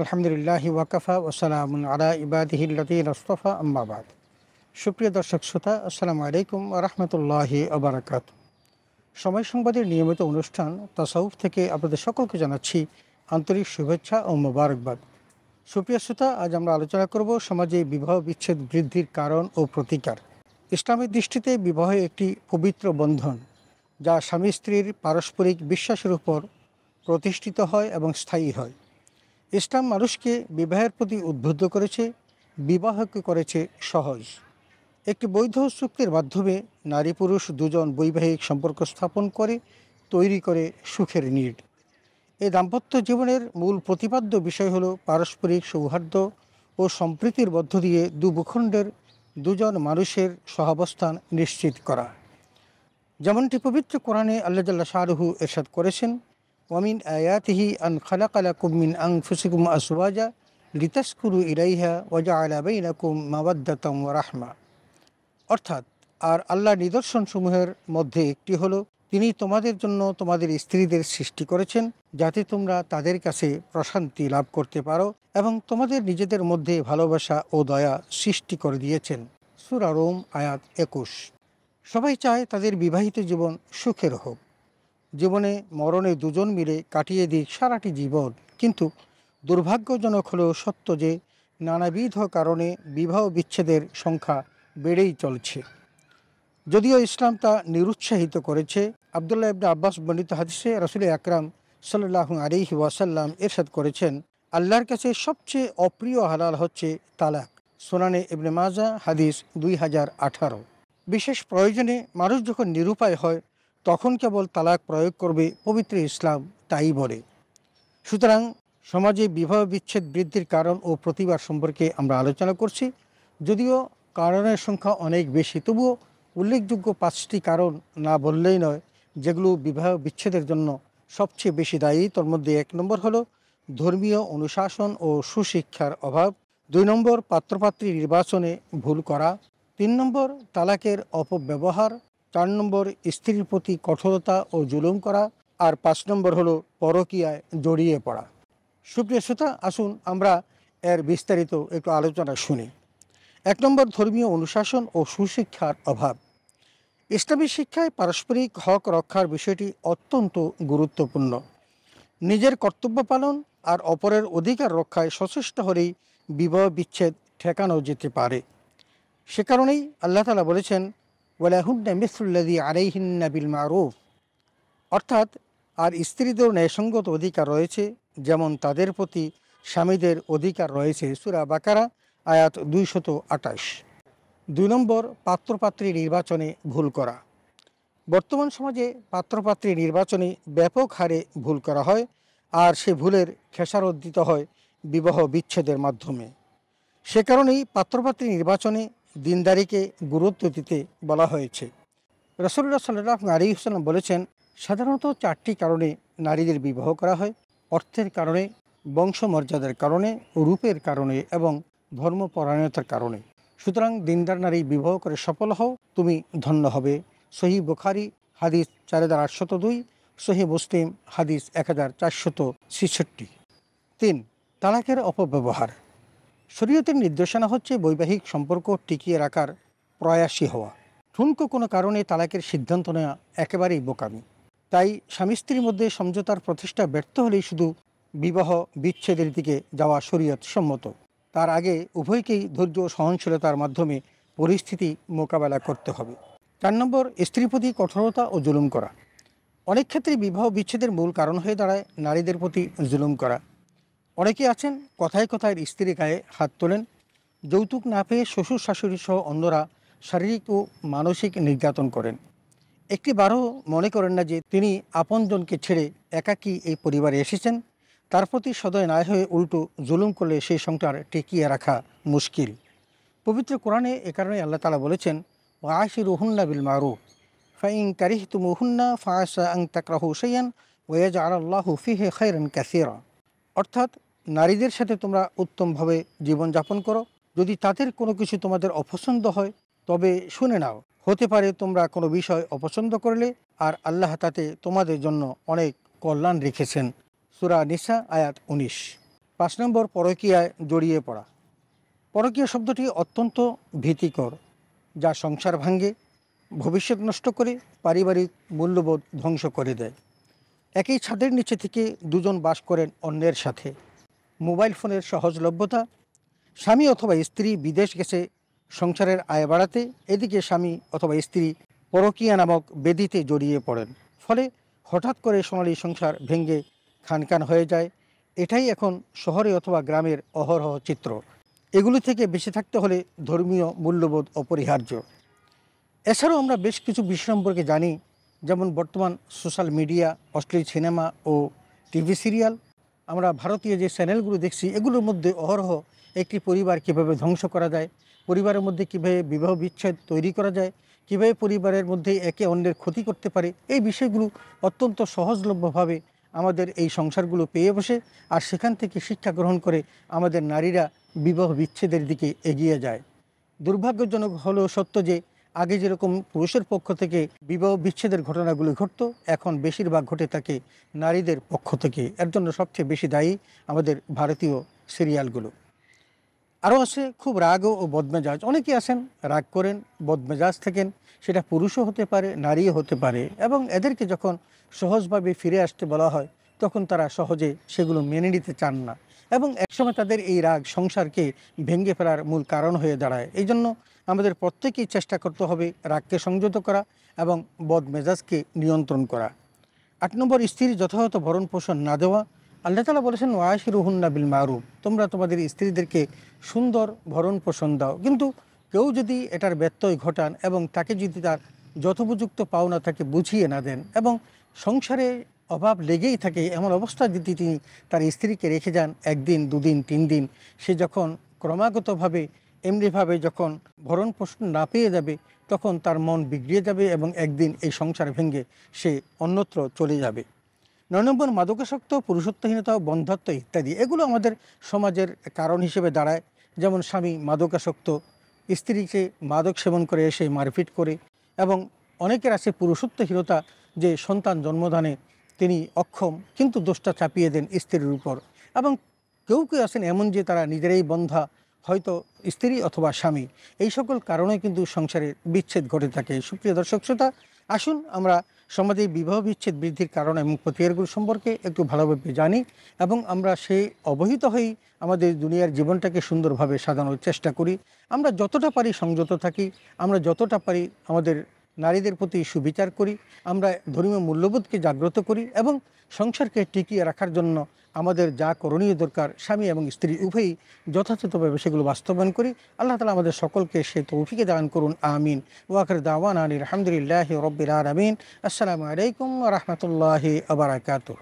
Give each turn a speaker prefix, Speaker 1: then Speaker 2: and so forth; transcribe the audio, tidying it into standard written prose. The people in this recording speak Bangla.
Speaker 1: আলহামদুলিল্লাহি ওয়াকাফা ওয়াসালামুন আলা ইবাদিহিল্লাযীনা ইসতাফা আম্মা বাদ। সুপ্রিয় দর্শক শ্রোতা, আসসালামু আলাইকুম ওয়া রাহমাতুল্লাহি ওয়া বারাকাতুহু। সময় সংবাদের নিয়মিত অনুষ্ঠান তাসাউফ থেকে আপনাদের সকলকে জানাচ্ছি আন্তরিক শুভেচ্ছা ও মোবারকবাদ। সুপ্রিয় শ্রোতা, আজ আমরা আলোচনা করব সমাজে বিবাহ বিচ্ছেদ বৃদ্ধির কারণ ও প্রতিকার। ইসলামের দৃষ্টিতে বিবাহ একটি পবিত্র বন্ধন, যা স্বামী স্ত্রীর পারস্পরিক বিশ্বাসের উপর প্রতিষ্ঠিত হয় এবং স্থায়ী হয়। ইসলাম মানুষকে বিবাহের প্রতি উদ্বুদ্ধ করেছে, বিবাহকে করেছে সহজ। একটি বৈধ চুক্তির মাধ্যমে নারী পুরুষ দুজন বৈবাহিক সম্পর্ক স্থাপন করে তৈরি করে সুখের নীড়। এই দাম্পত্য জীবনের মূল প্রতিপাদ্য বিষয় হলো পারস্পরিক সৌহার্দ্য ও সম্প্রীতির মধ্য দিয়ে ভূখণ্ডের দুজন মানুষের সহাবস্থান নিশ্চিত করা। যেমনটি পবিত্র কোরআনে আল্লাহ জাল্লা শাহরুহু ইরশাদ করেছেন, ওয়ামিন আয়াতিহি আন খালাকা লাকুম মিন আনফুসিকুম আজওয়াজা লিতাসকুনু ইলাইহা ওয়া জাআলা বাইনাকুম মাওয়াদ্দাতাম ওয়া রাহমা। অর্থাৎ, আর আল্লাহ নিদর্শনসমূহের মধ্যে একটি হলো, তিনি তোমাদের জন্য তোমাদের স্ত্রীদের সৃষ্টি করেছেন যাতে তোমরা তাদের কাছে প্রশান্তি লাভ করতে পারো, এবং তোমাদের নিজেদের মধ্যে ভালোবাসা ও দয়া সৃষ্টি করে দিয়েছেন। সূরা রুম আয়াত 21। সবাই চায় তাদের বিবাহিত জীবন সুখের হোক, জীবনে মরণে দুজন মিলে কাটিয়ে দিক সারাটি জীবন। কিন্তু দুর্ভাগ্যজনক হলেও সত্য যে নানাবিধ কারণে বিবাহ বিচ্ছেদের সংখ্যা বেড়েই চলছে। যদিও ইসলাম তা নিরুৎসাহিত করেছে। আবদুল্লাহ ইবনে আব্বাস বর্ণিত হাদিসে রাসূল আকরাম সাল্লাল্লাহু আলাইহি ওয়াসাল্লাম ইরশাদ করেছেন, আল্লাহর কাছে সবচেয়ে অপ্রিয় হালাল হচ্ছে তালাক। সুনানে ইবনে মাজা হাদিস 2018। বিশেষ প্রয়োজনে মানুষ যখন নিরুপায় হয় তখন কেবল তালাক প্রয়োগ করবে পবিত্র ইসলাম তাই বলে। সুতরাং সমাজে বিবাহ বিচ্ছেদ বৃদ্ধির কারণ ও প্রতিকার সম্পর্কে আমরা আলোচনা করছি। যদিও কারণের সংখ্যা অনেক বেশি, তবুও উল্লেখযোগ্য 5টি কারণ না বললেই নয় যেগুলো বিবাহ বিচ্ছেদের জন্য সবচেয়ে বেশি দায়ী। তোর মধ্যে 1 নম্বর হলো ধর্মীয় অনুশাসন ও সুশিক্ষার অভাব। 2 নম্বর পাত্রপাত্রী নির্বাচনে ভুল করা। 3 নম্বর তালাকের অপব্যবহার। 4 নম্বর স্ত্রীর প্রতি কঠোরতা ও জুলুম করা। আর 5 নম্বর হলো পরকীয়ায় জড়িয়ে পড়া। সুপ্রিয় শ্রোতা, আসুন আমরা এর বিস্তারিত একটু আলোচনা শুনি। 1 নম্বর, ধর্মীয় অনুশাসন ও সুশিক্ষার অভাব। ইসলামী শিক্ষায় পারস্পরিক হক রক্ষার বিষয়টি অত্যন্ত গুরুত্বপূর্ণ। নিজের কর্তব্য পালন আর অপরের অধিকার রক্ষায় সচেষ্ট হলেই বিবাহ বিচ্ছেদ ঠেকানো যেতে পারে। সে কারণেই আল্লাহ তাআলা বলেছেন, ওয়ালাহুন্না মিসলুল্লাযী আলাইহিন্না বিল মারুফ। অর্থাৎ, আর স্ত্রীদের ন্যায়সঙ্গত অধিকার রয়েছে যেমন তাদের প্রতি স্বামীদের অধিকার রয়েছে। সূরা বাকারা আয়াত 228। 2 নম্বর, পাত্রপাত্রী নির্বাচনে ভুল করা। বর্তমান সমাজে পাত্রপাত্রী নির্বাচনে ব্যাপক হারে ভুল করা হয়, আর সে ভুলের খেসারত দিতে হয় বিবাহ বিচ্ছেদের মাধ্যমে। সে কারণেই পাত্রপাত্রী নির্বাচনে দিনদারিকে গুরুত্ব দিতে বলা হয়েছে। রাসূলুল্লাহ সাল্লাল্লাহু আলাইহি ওয়াসাল্লাম বলেছেন, সাধারণত 4টি কারণে নারীদের বিবাহ করা হয়: অর্থের কারণে, বংশমর্যাদার কারণে, রূপের কারণে এবং ধর্মপরায়ণতার কারণে। সুতরাং দিনদার নারী বিবাহ করে সফল হও, তুমি ধন্য হবে। সহিহ বুখারী হাদিস 4802, সহিহ মুসলিম হাদিস 1466। 3, তালাকের অপব্যবহার। শরীয়তের নির্দেশনা হচ্ছে বৈবাহিক সম্পর্ক টিকিয়ে রাখার প্রয়াসী হওয়া। ঠুনকো কোনো কারণে তালাকের সিদ্ধান্ত নেওয়া একেবারেই বোকামি। তাই স্বামী স্ত্রীর মধ্যে সমঝোতার প্রচেষ্টা ব্যর্থ হলেই শুধু বিবাহ বিচ্ছেদের দিকে যাওয়া শরীয়ত সম্মত। তার আগে উভয়কেই ধৈর্য ও সহনশীলতার মাধ্যমে পরিস্থিতি মোকাবেলা করতে হবে। 4 নম্বর, স্ত্রীর প্রতি কঠোরতা ও জুলুম করা। অনেক ক্ষেত্রে বিবাহ বিচ্ছেদের মূল কারণ হয়ে দাঁড়ায় নারীদের প্রতি জুলুম করা। অনেকে আছেন কথায় কথায় স্ত্রীর গায়ে হাত তোলেন। যৌতুক না পেয়ে শ্বশুর শাশুড়ি সহ অন্যরা শারীরিক ও মানসিক নির্যাতন করেন। একটিবারও মনে করেন না যে তিনি আপনজনকে ছেড়ে একাকী এই পরিবারে এসেছেন। তার প্রতি সদয় না হয়ে উল্টো জুলুম করলে সেই সংসার টিকিয়ে রাখা মুশকিল। পবিত্র কোরআনে এ কারণে আল্লাহ তাআলা বলেছেন, ওয়াশিরুহুন্না বিল মারুফ ফাইন কারিহতুমুহুন্না ফাআসা আন তাকরাহু শাইআন ওয়া ইয়াজআলাল্লাহু ফীহি খায়রান কাসীরা। অর্থাৎ, নারীদের সাথে তোমরা উত্তমভাবে জীবনযাপন করো। যদি তাদের কোনো কিছু তোমাদের অপছন্দ হয় তবে শুনে নাও। হতে পারে তোমরা কোনো বিষয় অপছন্দ করলে, আর আল্লাহ তাতে তোমাদের জন্য অনেক কল্যাণ রেখেছেন। সূরা নিসা আয়াত 19। 5 নম্বর, পরকীয়ায় জড়িয়ে পড়া। পরকীয়া শব্দটি অত্যন্ত ভীতিকর, যা সংসার ভাঙে, ভবিষ্যৎ নষ্ট করে, পারিবারিক মূল্যবোধ ধ্বংস করে দেয়। একই ছাদের নিচে থেকে দুজন বাস করেন অন্যের সাথে। মোবাইল ফোনের সহজলভ্যতা, স্বামী অথবা স্ত্রী বিদেশ গেছে সংসারের আয় বাড়াতে, এদিকে স্বামী অথবা স্ত্রী পরকীয়া নামক বেদিতে জড়িয়ে পড়েন। ফলে হঠাৎ করে সোনালী সংসার ভেঙে খানখান হয়ে যায়। এটাই এখন শহরে অথবা গ্রামের অহরহ চিত্র। এগুলি থেকে বেঁচে থাকতে হলে ধর্মীয় মূল্যবোধ অপরিহার্য। এছাড়াও আমরা বেশ কিছু বিষয় সম্পর্কে জানি, যেমন বর্তমান সোশ্যাল মিডিয়া, অশ্লীল সিনেমা ও টিভি সিরিয়াল। আমরা ভারতীয় যে চ্যানেলগুলো দেখছি, এগুলোর মধ্যে অহরহ একটি পরিবার কীভাবে ধ্বংস করা যায়, পরিবারের মধ্যে কীভাবে বিবাহ বিচ্ছেদ তৈরি করা যায়, কীভাবে পরিবারের মধ্যে একে অন্যের ক্ষতি করতে পারে, এই বিষয়গুলো অত্যন্ত সহজলভ্যভাবে আমাদের এই সংসারগুলো পেয়ে বসে। আর সেখান থেকে শিক্ষা গ্রহণ করে আমাদের নারীরা বিবাহ বিচ্ছেদের দিকে এগিয়ে যায়। দুর্ভাগ্যজনক হলেও সত্য যে আগে যেরকম পুরুষের পক্ষ থেকে বিবাহ বিচ্ছেদের ঘটনাগুলি ঘটত, এখন বেশিরভাগ ঘটে থাকে নারীদের পক্ষ থেকে। এর জন্য সবচেয়ে বেশি দায়ী আমাদের ভারতীয় সিরিয়ালগুলো। আরও আছে খুব রাগ ও বদমেজাজ। অনেকেই আছেন রাগ করেন, বদমেজাজ থাকেন, সেটা পুরুষও হতে পারে, নারীও হতে পারে। এবং এদেরকে যখন সহজভাবে ফিরে আসতে বলা হয়, তখন তারা সহজে সেগুলো মেনে নিতে চান না, এবং একসময় তাদের এই রাগ সংসারকে ভেঙে ফেলার মূল কারণ হয়ে দাঁড়ায়। এই জন্য আমাদের প্রত্যেকেই চেষ্টা করতে হবে রাগকে সংযত করা এবং বদমেজাজকে নিয়ন্ত্রণ করা। 8 নম্বর, স্ত্রীর যথাযথ ভরণ পোষণ না দেওয়া। আল্লাহ তাআলা বলেছেন, ওয়াশিরুহুন্না বিল মারুফ, তোমরা তোমাদের স্ত্রীদেরকে সুন্দর ভরণ পোষণ দাও। কিন্তু কেউ যদি এটার ব্যত্যয় ঘটান এবং তাকে যদি তার যথোপযুক্ত পাওনা তাকে বুঝিয়ে না দেন, এবং সংসারে অভাব লেগেই থাকে, এমন অবস্থা যদি তিনি তার স্ত্রীকে রেখে যান 1 দিন 2 দিন 3 দিন, সে যখন ক্রমাগতভাবে এমনিভাবে যখন ভরণ পোষণ না পেয়ে যাবে, তখন তার মন বিগড়িয়ে যাবে এবং একদিন এই সংসার ভেঙে সে অন্যত্র চলে যাবে। 9 নম্বর, মাদকাসক্ত, পুরুষত্বহীনতা, বন্ধ্যত্ব ইত্যাদি। এগুলো আমাদের সমাজের কারণ হিসেবে দাঁড়ায়। যেমন স্বামী মাদকাসক্ত, স্ত্রীকে মাদক সেবন করে এসে মারপিট করে, এবং অনেকের আছে পুরুষত্বহীনতা, যে সন্তান জন্মদানে তিনি অক্ষম, কিন্তু দোষটা চাপিয়ে দেন স্ত্রীর উপর। এবং কেউ কেউ আছেন এমন যে তারা নিজেরাই বন্ধা, হয়তো স্ত্রী অথবা স্বামী। এই সকল কারণে কিন্তু সংসারের বিচ্ছেদ ঘটে থাকে। সুপ্রিয় দর্শক শ্রোতা, আসুন আমরা সমাজে বিবাহ বিচ্ছেদ বৃদ্ধির কারণ এবং প্রতিকারগুলো সম্পর্কে একটু ভালোভাবে জানি, এবং আমরা সেই অবহিত হয়েই আমাদের দুনিয়ার জীবনটাকে সুন্দরভাবে সাজানোর চেষ্টা করি। আমরা যতটা পারি সংযত থাকি, আমরা যতটা পারি আমাদের নারীদের প্রতি সুবিচার করি, আমরা ধর্মীয় মূল্যবোধকে জাগ্রত করি, এবং সংসারকে টিকিয়ে রাখার জন্য আমাদের যা করণীয় দরকার, স্বামী এবং স্ত্রী উভয়ই যথাযথভাবে সেগুলো বাস্তবায়ন করি। আল্লাহ তাআলা আমাদের সকলকে সে তৌফিক দান করুন, আমিন। ওয়া আখির দাওয়ানা আলহামদুলিল্লাহি রাব্বিল আলামিন। আসসালামু আলাইকুম ওয়া রাহমাতুল্লাহি ওয়া বারাকাতুহু।